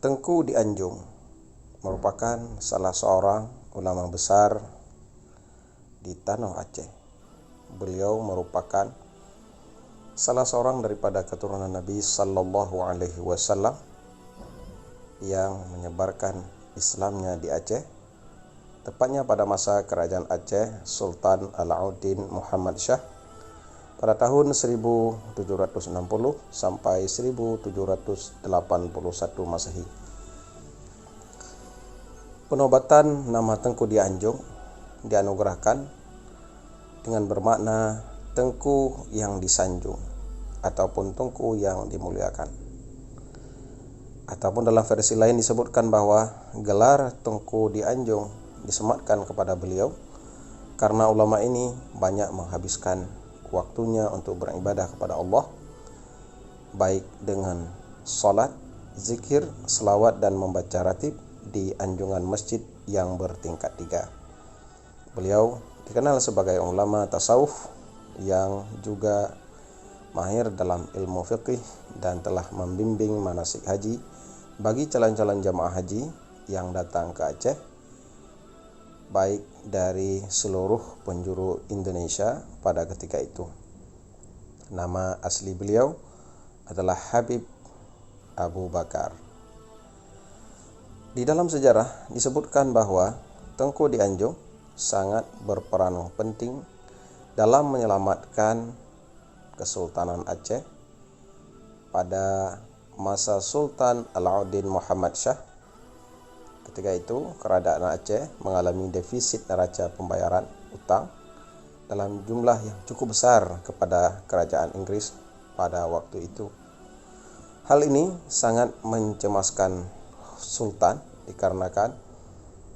Tengku Dianjung merupakan salah seorang ulama besar di tanah Aceh. Beliau merupakan salah seorang daripada keturunan Nabi Sallallahu Alaihi Wasallam yang menyebarkan Islamnya di Aceh, tepatnya pada masa kerajaan Aceh Sultan Alauddin Muhammad Shah pada tahun 1760 sampai 1781 Masehi. Penobatan nama Tengku Dianjung dianugerahkan dengan bermakna Tengku yang disanjung ataupun Tengku yang dimuliakan. Ataupun dalam versi lain disebutkan bahwa gelar Tengku Dianjung disematkan kepada beliau karena ulama ini banyak menghabiskan waktunya untuk beribadah kepada Allah, baik dengan salat, zikir, selawat dan membaca ratib di anjungan masjid yang bertingkat 3. Beliau dikenal sebagai ulama tasawuf yang juga mahir dalam ilmu fiqih dan telah membimbing manasik haji bagi calon-calon jamaah haji yang datang ke Aceh, baik dari seluruh penjuru Indonesia pada ketika itu. Nama asli beliau adalah Habib Abu Bakar. Di dalam sejarah disebutkan bahwa Tengku Dianjung sangat berperan penting dalam menyelamatkan Kesultanan Aceh pada masa Sultan Alauddin Muhammad Shah. Ketika itu, kerajaan Aceh mengalami defisit neraca pembayaran utang dalam jumlah yang cukup besar kepada kerajaan Inggris pada waktu itu. Hal ini sangat mencemaskan Sultan dikarenakan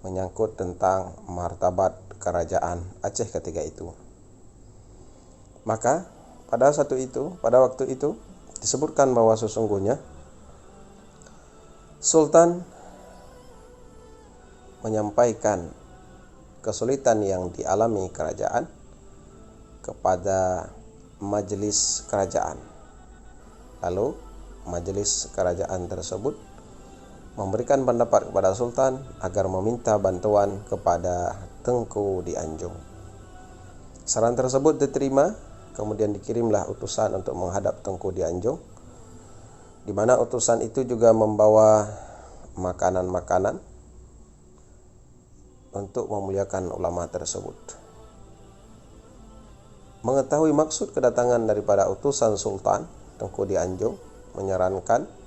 menyangkut tentang martabat kerajaan Aceh ketika itu. Maka pada waktu itu disebutkan bahwa sesungguhnya Sultan menyampaikan kesulitan yang dialami kerajaan kepada majelis kerajaan. Lalu majelis kerajaan tersebut memberikan pendapat kepada Sultan agar meminta bantuan kepada Tengku Dianjung. Saran tersebut diterima, kemudian dikirimlah utusan untuk menghadap Tengku Dianjung, di mana utusan itu juga membawa makanan-makanan untuk memuliakan ulama tersebut. Mengetahui maksud kedatangan daripada utusan Sultan, Tengku Dianjung menyarankan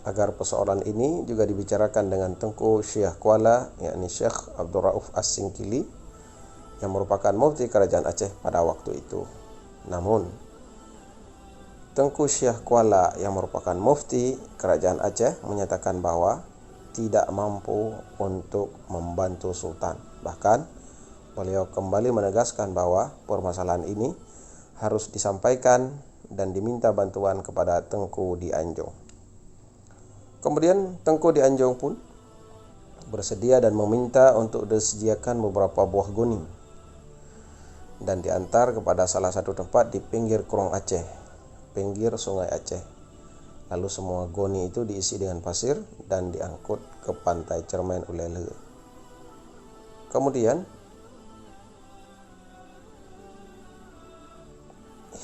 agar persoalan ini juga dibicarakan dengan Tengku Syekh Kuala, yakni Syekh Abdul Rauf As-Singkili, yang merupakan mufti kerajaan Aceh pada waktu itu. Namun Tengku Syekh Kuala yang merupakan mufti kerajaan Aceh menyatakan bahwa tidak mampu untuk membantu Sultan. Bahkan beliau kembali menegaskan bahwa permasalahan ini harus disampaikan dan diminta bantuan kepada Tengku Dianjung. Kemudian Tengku Dianjung pun bersedia dan meminta untuk disediakan beberapa buah goni dan diantar kepada salah satu tempat di pinggir Kurung Aceh, pinggir Sungai Aceh. Lalu semua goni itu diisi dengan pasir dan diangkut ke pantai Cermen Ulele. Kemudian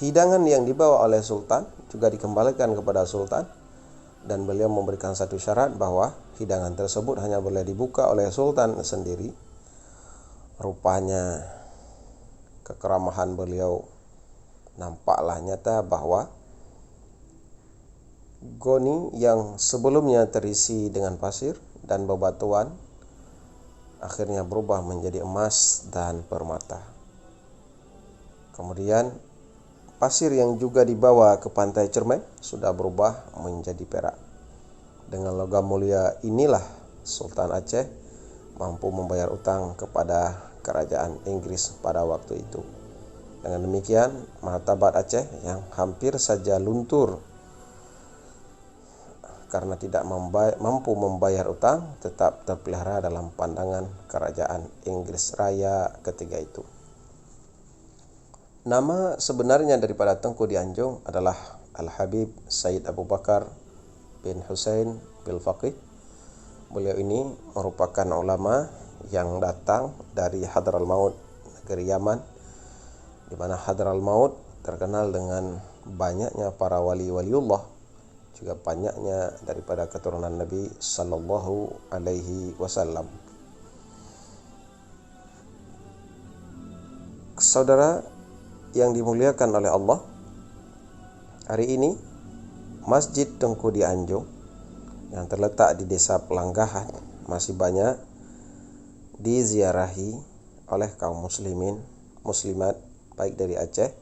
hidangan yang dibawa oleh Sultan juga dikembalikan kepada Sultan, dan beliau memberikan satu syarat bahwa hidangan tersebut hanya boleh dibuka oleh Sultan sendiri. Rupanya kekeramahan beliau nampaklah nyata bahwa goni yang sebelumnya terisi dengan pasir dan bebatuan akhirnya berubah menjadi emas dan permata. Kemudian pasir yang juga dibawa ke pantai Cermen sudah berubah menjadi perak. Dengan logam mulia inilah Sultan Aceh mampu membayar utang kepada kerajaan Inggris pada waktu itu. Dengan demikian, martabat Aceh yang hampir saja luntur karena tidak mampu membayar utang tetap terpelihara dalam pandangan kerajaan Inggris Raya ketika itu. Nama sebenarnya daripada Tengku Dianjung adalah Al-Habib Said Abu Bakar bin Hussein bin Faqih Beliau ini merupakan ulama yang datang dari Hadral Maut, negeri Yaman, di mana Hadral Maut terkenal dengan banyaknya para wali-waliullah, juga banyaknya daripada keturunan Nabi sallallahu alaihi wasallam. Saudara yang dimuliakan oleh Allah, hari ini Masjid Tengku Dianjung yang terletak di Desa Pelanggahan masih banyak diziarahi oleh kaum muslimin, muslimat, baik dari Aceh,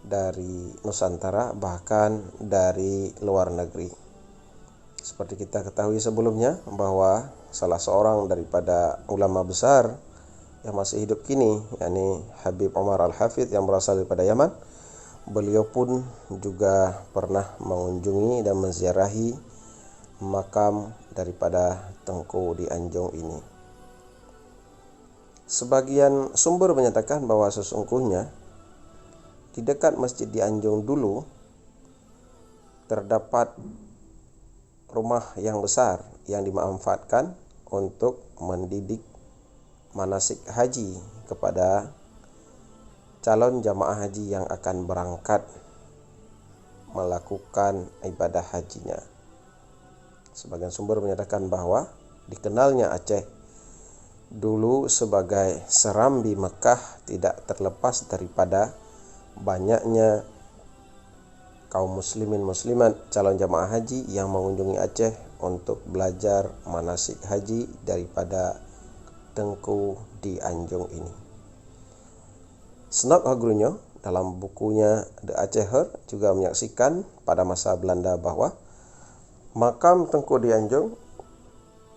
dari Nusantara, bahkan dari luar negeri. Seperti kita ketahui sebelumnya bahwa salah seorang daripada ulama besar yang masih hidup kini, yakni Habib Umar Al-Hafidh yang berasal daripada Yaman, beliau pun juga pernah mengunjungi dan menziarahi makam daripada Tengku Dianjung ini. Sebagian sumber menyatakan bahwa sesungguhnya di dekat Masjid Dianjung dulu terdapat rumah yang besar yang dimanfaatkan untuk mendidik manasik haji kepada calon jamaah haji yang akan berangkat melakukan ibadah hajinya. Sebagian sumber menyatakan bahwa dikenalnya Aceh dulu sebagai serambi Mekah tidak terlepas daripada banyaknya kaum muslimin muslimat calon jamaah haji yang mengunjungi Aceh untuk belajar manasik haji daripada Tengku Dianjung ini. Snok Hagrunyo dalam bukunya The Aceher juga menyaksikan pada masa Belanda bahwa makam Tengku Dianjung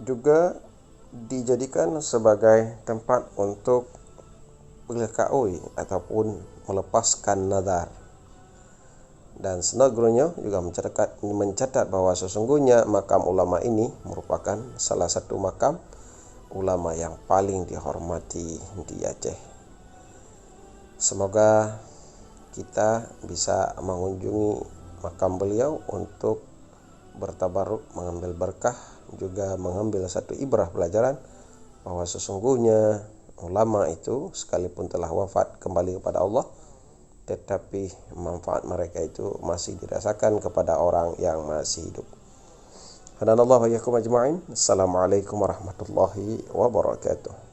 juga dijadikan sebagai tempat untuk berlekaui ataupun melepaskan nazar. Dan Snok Hagrunyo juga mencatat bahwa sesungguhnya makam ulama ini merupakan salah satu makam ulama yang paling dihormati di Aceh. Semoga kita bisa mengunjungi makam beliau untuk bertabaruk, mengambil berkah, juga mengambil satu ibrah pelajaran bahwa sesungguhnya ulama itu sekalipun telah wafat kembali kepada Allah, tetapi manfaat mereka itu masih dirasakan kepada orang yang masih hidup. Hadanallahu wa iyyakum ajma'in. Assalamualaikum warahmatullahi wabarakatuh.